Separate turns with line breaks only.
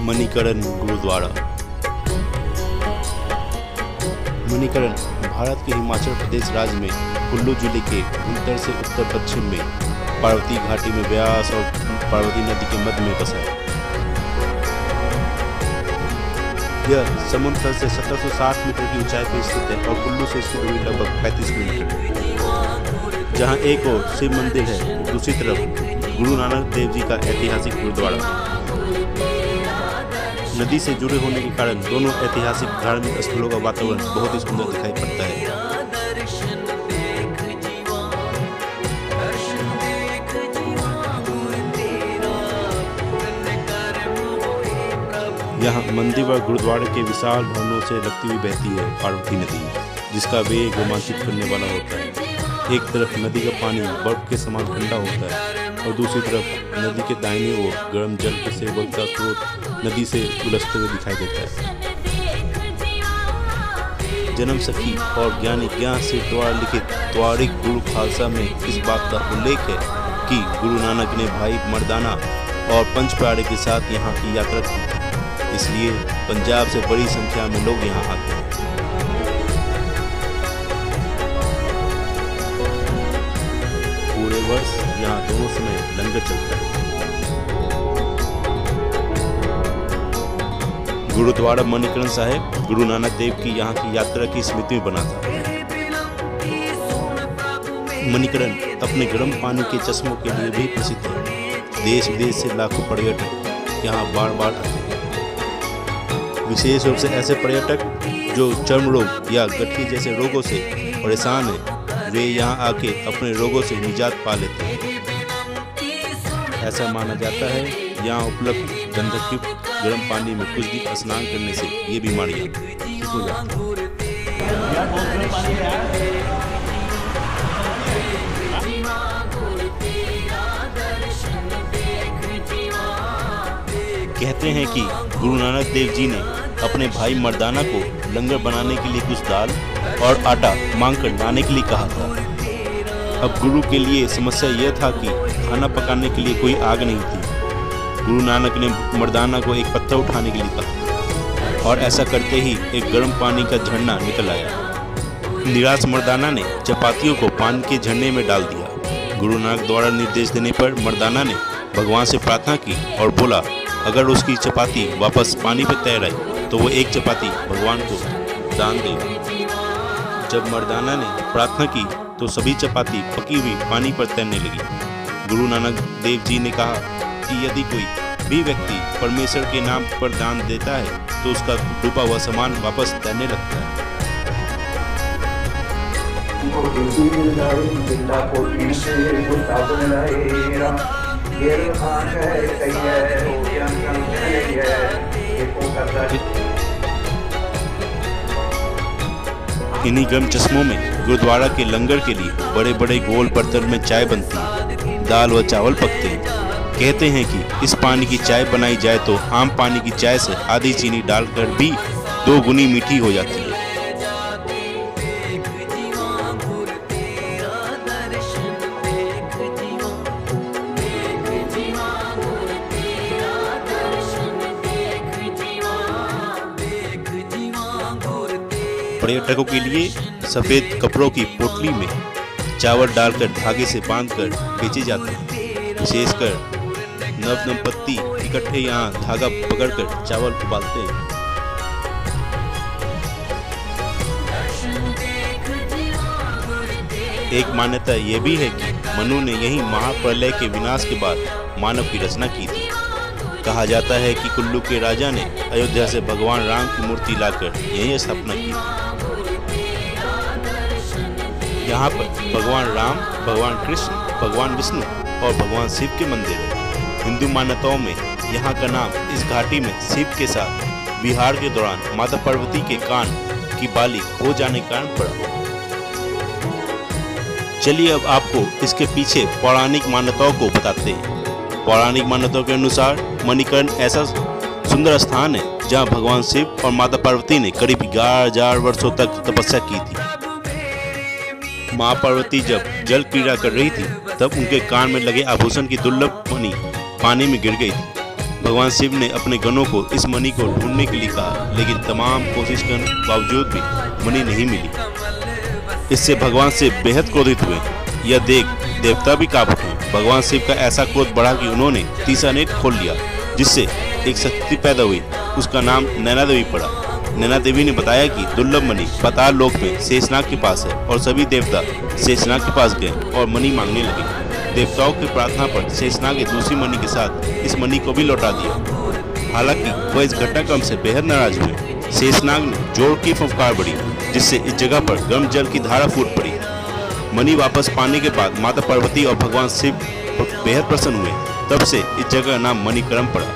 मणिकरण गुरुद्वारा। मणिकरण भारत के हिमाचल प्रदेश राज्य में कुल्लू जिले के उत्तर से उत्तर पश्चिम में पार्वती घाटी में व्यास और पार्वती नदी के मध्य में बसा है। यह समुद्र तल से 1760 मीटर की ऊंचाई पर स्थित है और कुल्लू से इसकी दूरी लगभग 35 किलोमीटर है। जहां एक ओर शिव मंदिर है, दूसरी तरफ गुरु नानक देव जी का ऐतिहासिक गुरुद्वारा। नदी से जुड़े होने के कारण दोनों ऐतिहासिक धार्मिक स्थलों का वातावरण बहुत ही सुंदर दिखाई पड़ता है। यहाँ मंदिर व गुरुद्वारे के विशाल भवनों से लगती हुई बहती है पार्वती नदी, जिसका वेग रोमांचित करने वाला होता है। एक तरफ नदी का पानी बर्फ के समान ठंडा होता है और दूसरी तरफ नदी के दाहिनी ओर गर्म जल से उबलता स्रोत नदी से उलझते हुए दिखाई देता है। जन्म सखी और ज्ञानी ज्ञान सिंह द्वारा लिखित त्वारिक गुरु खालसा में इस बात का उल्लेख है कि गुरु नानक ने भाई मर्दाना और पंच प्यारे के साथ यहाँ की यात्रा की, इसलिए पंजाब से बड़ी संख्या में लोग यहाँ आते हैं। पूरे वर्ष यहाँ दोनों समय लंगर चलता है। गुरुद्वारा मणिकरण साहिब गुरु नानक देव की यहाँ की यात्रा की स्मृति में बना था। मणिकरण अपने गर्म पानी के चश्मों के लिए भी प्रसिद्ध है। देश विदेश से लाखों पर्यटक यहाँ बार बार आते हैं। विशेष रूप से ऐसे पर्यटक जो चर्म रोग या गठरी जैसे रोगों से परेशान हैं, वे यहाँ आके अपने रोगों से निजात पा लेते हैं। ऐसा माना जाता है यहाँ उपलब्ध गंधकयुक्त गर्म पानी में कुछ दिन स्नान करने से ये बीमारियाँ ठीक हो जाती हैं। कहते हैं कि गुरु नानक देव जी ने अपने भाई मर्दाना को लंगर बनाने के लिए कुछ दाल और आटा मांगकर लाने के लिए कहा था। अब गुरु के लिए समस्या यह था कि खाना पकाने के लिए कोई आग नहीं थी। गुरु नानक ने मर्दाना को एक पत्थर उठाने के लिए कहा और ऐसा करते ही एक गर्म पानी का झरना निकल आया। निराश मर्दाना ने चपातियों को पानी के झरने में डाल दिया। गुरु नानक द्वारा निर्देश देने पर मर्दाना ने भगवान से प्रार्थना की और बोला अगर उसकी चपाती वापस पानी पर तैर आई तो वो एक चपाती भगवान को दान देगा। जब मर्दाना ने प्रार्थना की तो सभी चपाती पकी हुई पानी पर तैरने लगी। गुरु नानक देव जी ने कहा कि यदि कोई भी व्यक्ति परमेश्वर के नाम पर दान देता है तो उसका डूबा हुआ सामान वापस तैरने लगता है। इन्हीं गर्म चश्मों में गुरुद्वारा के लंगर के लिए बड़े बड़े गोल बर्तन में चाय बनती है, दाल व चावल पकते हैं। कहते हैं कि इस पानी की चाय बनाई जाए तो आम पानी की चाय से आधी चीनी डालकर भी 2 गुनी मीठी हो जाती है। पर्यटकों के लिए सफेद कपड़ों की पोटली में चावल डालकर धागे से बांधकर बेचे जाते हैं। विशेषकर नव दंपत्ति इकट्ठे यहाँ धागा पकड़कर चावल उबालते हैं। एक मान्यता यह भी है कि मनु ने यही महाप्रलय के विनाश के बाद मानव की रचना की थी। कहा जाता है कि कुल्लू के राजा ने अयोध्या से भगवान राम की मूर्ति लाकर यही स्थापना की थी। यहाँ पर भगवान राम, भगवान कृष्ण, भगवान विष्णु और भगवान शिव के मंदिर हैं। हिंदू मान्यताओं में यहाँ का नाम इस घाटी में शिव के साथ विहार के दौरान माता पार्वती के कान की बाली खो जाने के कारण पड़ा। चलिए अब आपको इसके पीछे पौराणिक मान्यताओं को बताते हैं। पौराणिक मान्यताओं के अनुसार मणिकरण ऐसा सुंदर स्थान है जहाँ भगवान शिव और माता पार्वती ने करीब 11,000 वर्षों तक तपस्या की थी। माँ पार्वती जब जल क्रीड़ा कर रही थी तब उनके कान में लगे आभूषण की दुर्लभ मणि पानी में गिर गई थी। भगवान शिव ने अपने गणों को इस मणि को ढूंढने के लिए कहा, लेकिन तमाम कोशिश करने के बावजूद भी मणि नहीं मिली। इससे भगवान शिव बेहद क्रोधित हुए। यह देख देवता भी कांप उठे। भगवान शिव का ऐसा क्रोध बढ़ा कि उन्होंने तीसरा नेत्र खोल लिया, जिससे एक शक्ति पैदा हुई। उसका नाम नैना देवी पड़ा। नैना देवी ने बताया कि दुर्लभ मणि पाताल लोक में शेषनाग के पास है, और सभी देवता शेषनाग के पास गए और मणि मांगने लगे। देवताओं की प्रार्थना पर शेषनाग ने दूसरी मणि के साथ इस मणि को भी लौटा दिया। हालांकि वह इस घटनाक्रम से बेहद नाराज हुए। शेषनाग ने जोर की फुफकार बढ़ी, जिससे इस जगह पर गर्म जल की धारा फूट पड़ी। मणि वापस पाने के बाद माता पार्वती और भगवान शिव बेहद प्रसन्न हुए। तब से इस जगह का नाम मणिकरण पड़ा।